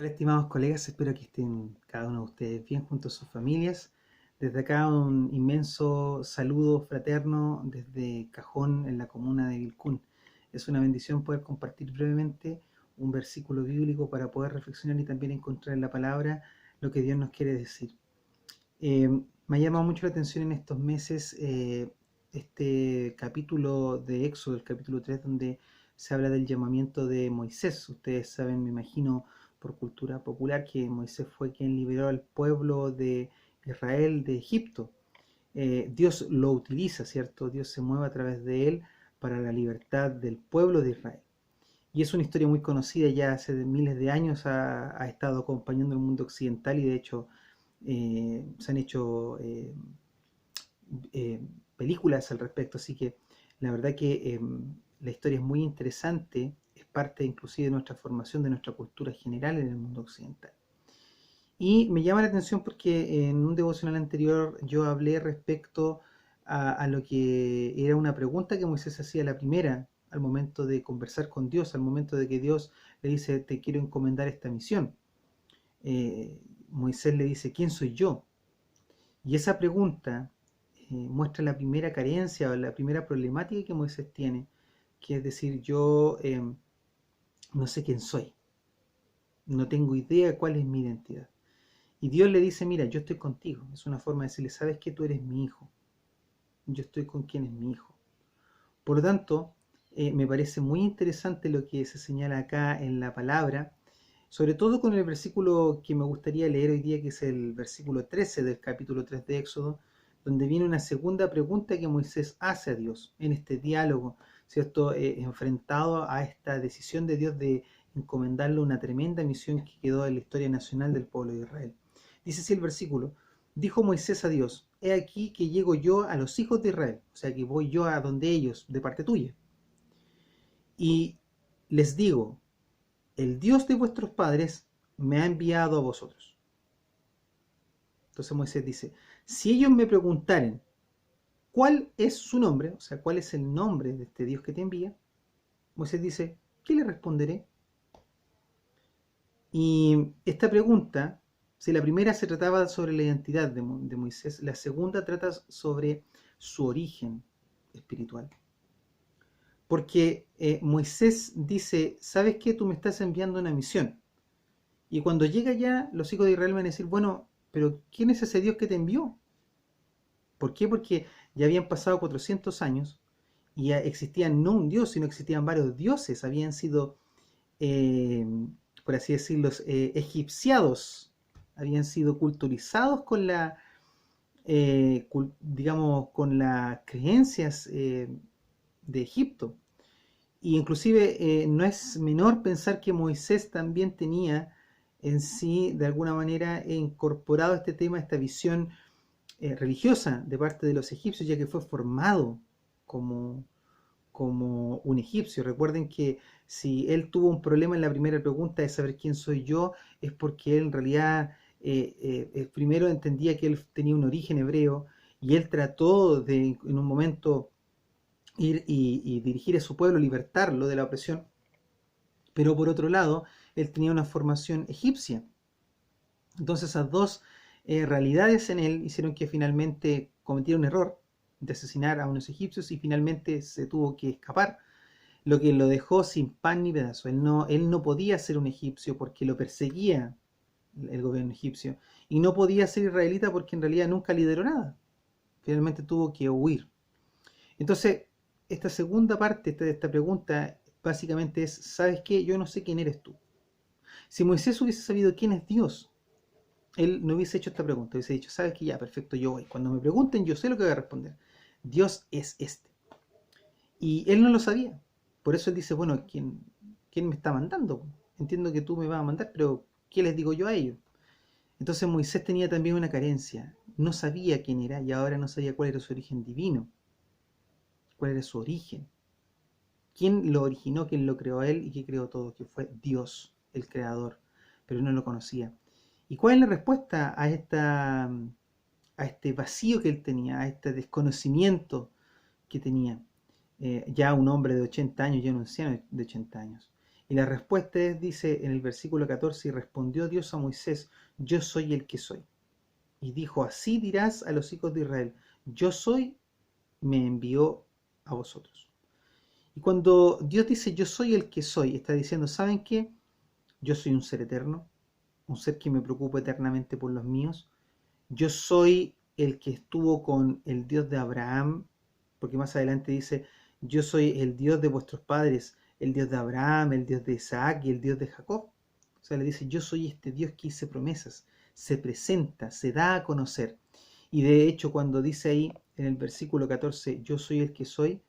Hola, estimados colegas, espero que estén cada uno de ustedes bien junto a sus familias. Desde acá un inmenso saludo fraterno desde Cajón, en la comuna de Vilcún. Es una bendición poder compartir brevemente un versículo bíblico para poder reflexionar y también encontrar en la palabra lo que Dios nos quiere decir. Me ha llamado mucho la atención en estos meses este capítulo de Éxodo, el capítulo 3, donde se habla del llamamiento de Moisés. Ustedes saben, me imagino, por cultura popular, que Moisés fue quien liberó al pueblo de Israel de Egipto. Dios lo utiliza, ¿cierto? Dios se mueve a través de él para la libertad del pueblo de Israel. Y es una historia muy conocida, ya hace miles de años ha estado acompañando el mundo occidental y de hecho se han hecho eh, películas al respecto, así que la verdad que la historia es muy interesante, es parte inclusive de nuestra formación, de nuestra cultura general en el mundo occidental. Y me llama la atención porque en un devocional anterior yo hablé respecto a lo que era una pregunta que Moisés hacía la primera al momento de conversar con Dios, al momento de que Dios le dice, te quiero encomendar esta misión. Moisés le dice, ¿quién soy yo? Y esa pregunta muestra la primera carencia o la primera problemática que Moisés tiene, que es decir, yo no sé quién soy, no tengo idea cuál es mi identidad. Y Dios le dice, mira, yo estoy contigo. Es una forma de decirle, sabes que tú eres mi hijo. Yo estoy con quien es mi hijo. Por lo tanto, me parece muy interesante lo que se señala acá en la palabra, sobre todo con el versículo que me gustaría leer hoy día, que es el versículo 13 del capítulo 3 de Éxodo, donde viene una segunda pregunta que Moisés hace a Dios en este diálogo, ¿cierto? Enfrentado a esta decisión de Dios de encomendarle una tremenda misión que quedó en la historia nacional del pueblo de Israel. Dice así el versículo, dijo Moisés a Dios, he aquí que llego yo a los hijos de Israel, o sea que voy yo a donde ellos, de parte tuya, y les digo, el Dios de vuestros padres me ha enviado a vosotros. Entonces Moisés dice, si ellos me preguntaren cuál es su nombre, o sea, cuál es el nombre de este Dios que te envía, Moisés dice, ¿qué le responderé? Y esta pregunta, si la primera se trataba sobre la identidad de Moisés, la segunda trata sobre su origen espiritual. Porque Moisés dice, ¿sabes qué? Tú me estás enviando una misión. Y cuando llega ya, los hijos de Israel van a decir, bueno, pero ¿quién es ese Dios que te envió? ¿Por qué? Porque ya habían pasado 400 años y ya existían no un Dios, sino existían varios dioses. Habían sido, eh, por así decirlo, egipciados. Habían sido culturizados con la, digamos, con las creencias de Egipto. Y inclusive no es menor pensar que Moisés también tenía en sí, de alguna manera, incorporado este tema, esta visión religiosa de parte de los egipcios, ya que fue formado como, como un egipcio. Recuerden que si él tuvo un problema en la primera pregunta de saber quién soy yo, es porque él en realidad primero entendía que él tenía un origen hebreo y él trató de en un momento ir y dirigir a su pueblo, libertarlo de la opresión, pero por otro lado, él tenía una formación egipcia. Entonces esas dos realidades en él hicieron que finalmente cometiera un error de asesinar a unos egipcios y finalmente se tuvo que escapar, lo que lo dejó sin pan ni pedazo. Él no podía ser un egipcio porque lo perseguía el gobierno egipcio y no podía ser israelita porque en realidad nunca lideró nada. Finalmente tuvo que huir. Entonces, esta segunda parte de esta pregunta básicamente es, ¿sabes qué? Yo no sé quién eres tú. Si Moisés hubiese sabido quién es Dios, él no hubiese hecho esta pregunta, hubiese dicho, ¿sabes qué? Ya, perfecto, yo voy. Cuando me pregunten, yo sé lo que voy a responder. Dios es este. Y él no lo sabía. Por eso él dice, bueno, ¿quién me está mandando? Entiendo que tú me vas a mandar, pero ¿qué les digo yo a ellos? Entonces Moisés tenía también una carencia. No sabía quién era y ahora no sabía cuál era su origen divino, cuál era su origen. ¿Quién lo originó, quién lo creó a él y qué creó todo? Que fue Dios, el creador, pero no lo conocía. ¿Y cuál es la respuesta a este vacío que él tenía, a este desconocimiento que tenía? Ya un hombre de 80 años, ya un anciano de 80 años. Y la respuesta es, dice en el versículo 14, y respondió Dios a Moisés, yo soy el que soy. Y dijo, así dirás a los hijos de Israel, yo soy, me envió a vosotros. Y cuando Dios dice, yo soy el que soy, está diciendo, ¿saben qué? Yo soy un ser eterno, un ser que me preocupa eternamente por los míos. Yo soy el que estuvo con el Dios de Abraham, porque más adelante dice, yo soy el Dios de vuestros padres, el Dios de Abraham, el Dios de Isaac y el Dios de Jacob. O sea, le dice, yo soy este Dios que hice promesas, se presenta, se da a conocer. Y de hecho, cuando dice ahí en el versículo 14, yo soy el que soy,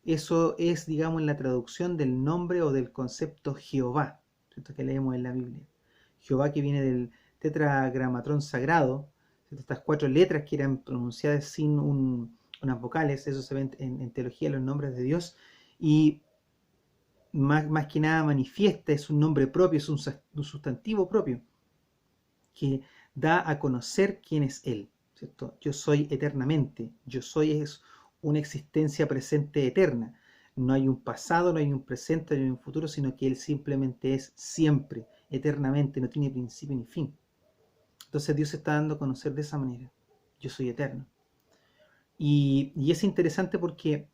eso es, digamos, la traducción del nombre o del concepto Jehová, ¿cierto? Que leemos en la Biblia. Jehová, que viene del tetragramatrón sagrado, ¿cierto? Estas 4 letras que eran pronunciadas sin unas vocales, eso se ve en teología, los nombres de Dios, y más que nada manifiesta, es un nombre propio, es un sustantivo propio, que da a conocer quién es Él, ¿cierto? Yo soy eternamente, yo soy es una existencia presente eterna. No hay un pasado, no hay un presente, no hay un futuro, sino que Él simplemente es siempre, eternamente, no tiene principio ni fin. Entonces Dios se está dando a conocer de esa manera. Yo soy eterno. Y es interesante porque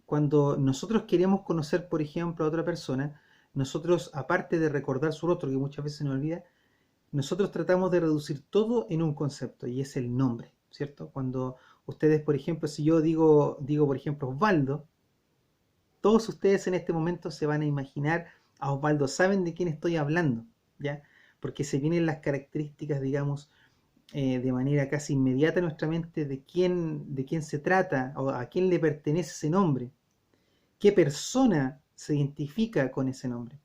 cuando nosotros queremos conocer, por ejemplo, a otra persona, nosotros, aparte de recordar su rostro, que muchas veces se nos olvida, nosotros tratamos de reducir todo en un concepto, y es el nombre, ¿cierto? Cuando ustedes, por ejemplo, si yo digo por ejemplo, Osvaldo, todos ustedes en este momento se van a imaginar a Osvaldo, saben de quién estoy hablando, ¿ya? Porque se vienen las características, digamos, de manera casi inmediata en nuestra mente de quién se trata o a quién le pertenece ese nombre, qué persona se identifica con ese nombre.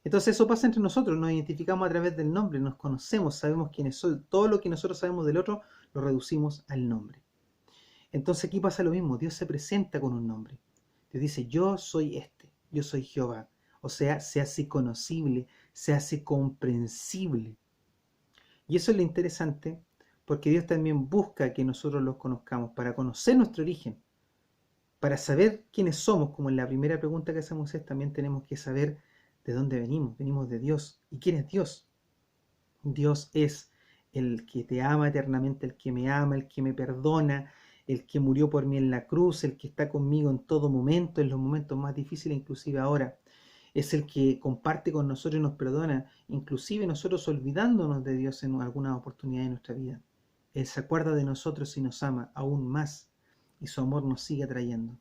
Entonces eso pasa entre nosotros, nos identificamos a través del nombre, nos conocemos, sabemos quiénes son, todo lo que nosotros sabemos del otro lo reducimos al nombre. Entonces aquí pasa lo mismo, Dios se presenta con un nombre. Dios dice, yo soy este, yo soy Jehová. O sea, se hace conocible, se hace comprensible. Y eso es lo interesante, porque Dios también busca que nosotros los conozcamos, para conocer nuestro origen, para saber quiénes somos, como en la primera pregunta que hacemos es, también tenemos que saber de dónde venimos. Venimos de Dios. ¿Y quién es Dios? Dios es el que te ama eternamente, el que me ama, el que me perdona, el que murió por mí en la cruz, el que está conmigo en todo momento, en los momentos más difíciles, inclusive ahora. Es el que comparte con nosotros y nos perdona, inclusive nosotros olvidándonos de Dios en alguna oportunidad de nuestra vida. Él se acuerda de nosotros y nos ama aún más, y su amor nos sigue atrayendo.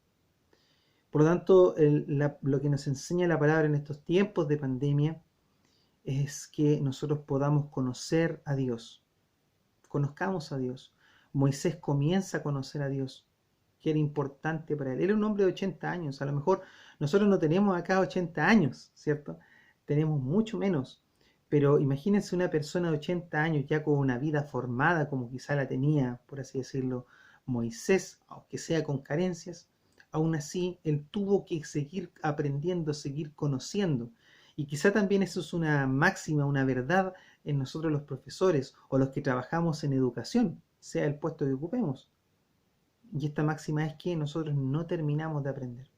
Por lo tanto, lo que nos enseña la palabra en estos tiempos de pandemia es que nosotros podamos conocer a Dios, conozcamos a Dios. Moisés comienza a conocer a Dios, que era importante para él. Era un hombre de 80 años, a lo mejor nosotros no tenemos acá 80 años, ¿cierto? Tenemos mucho menos. Pero imagínense una persona de 80 años ya con una vida formada como quizá la tenía, por así decirlo, Moisés, aunque sea con carencias, aún así él tuvo que seguir aprendiendo, seguir conociendo. Y quizá también eso es una máxima, una verdad en nosotros los profesores o los que trabajamos en educación, sea el puesto que ocupemos. Y esta máxima es que nosotros no terminamos de aprender.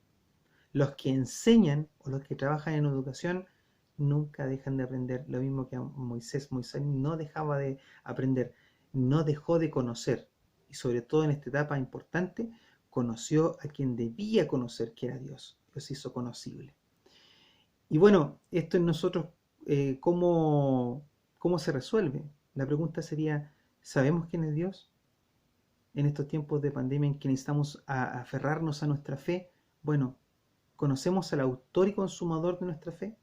Los que enseñan o los que trabajan en educación nunca dejan de aprender. Lo mismo que a Moisés. Moisés no dejaba de aprender, no dejó de conocer. Y sobre todo en esta etapa importante, conoció a quien debía conocer, que era Dios. Dios hizo conocible. Y bueno, esto en nosotros, ¿cómo se resuelve? La pregunta sería, ¿sabemos quién es Dios? En estos tiempos de pandemia en que necesitamos aferrarnos a nuestra fe, bueno, ¿conocemos al autor y consumador de nuestra fe,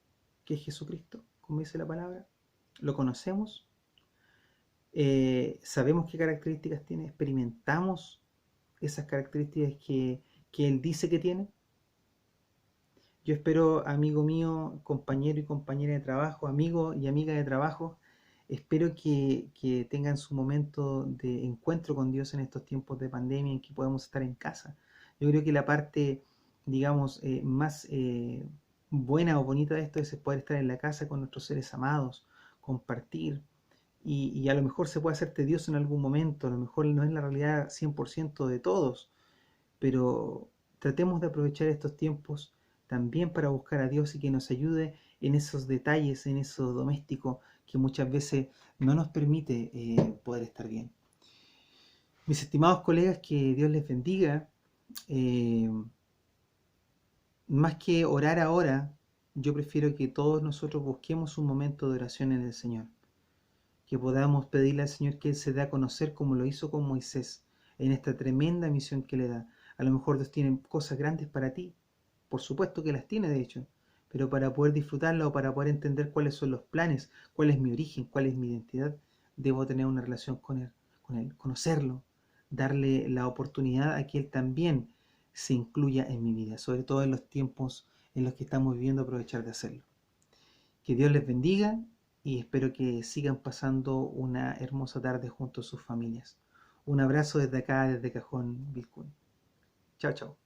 que es Jesucristo, como dice la palabra? ¿Lo conocemos? ¿Sabemos qué características tiene? ¿Experimentamos esas características que Él dice que tiene? Yo espero, amigo mío, compañero y compañera de trabajo, amigo y amiga de trabajo, espero que tengan su momento de encuentro con Dios en estos tiempos de pandemia en que podemos estar en casa. Yo creo que la parte, digamos, más buena o bonita de esto es poder estar en la casa con nuestros seres amados, compartir, y a lo mejor se puede hacer tedioso en algún momento, a lo mejor no es la realidad 100% de todos, pero tratemos de aprovechar estos tiempos también para buscar a Dios y que nos ayude en esos detalles, en eso doméstico que muchas veces no nos permite poder estar bien. Mis estimados colegas, que Dios les bendiga. Eh, Más que orar ahora, yo prefiero que todos nosotros busquemos un momento de oración en el Señor, que podamos pedirle al Señor que Él se dé a conocer como lo hizo con Moisés, en esta tremenda misión que le da. A lo mejor Dios tiene cosas grandes para ti, por supuesto que las tiene de hecho, pero para poder disfrutarla o para poder entender cuáles son los planes, cuál es mi origen, cuál es mi identidad, debo tener una relación con él, conocerlo, darle la oportunidad a que Él también se incluya en mi vida, sobre todo en los tiempos en los que estamos viviendo, aprovechar de hacerlo. Que Dios les bendiga y espero que sigan pasando una hermosa tarde junto a sus familias. Un abrazo desde acá, desde Cajón Vilcún. Chao, chao.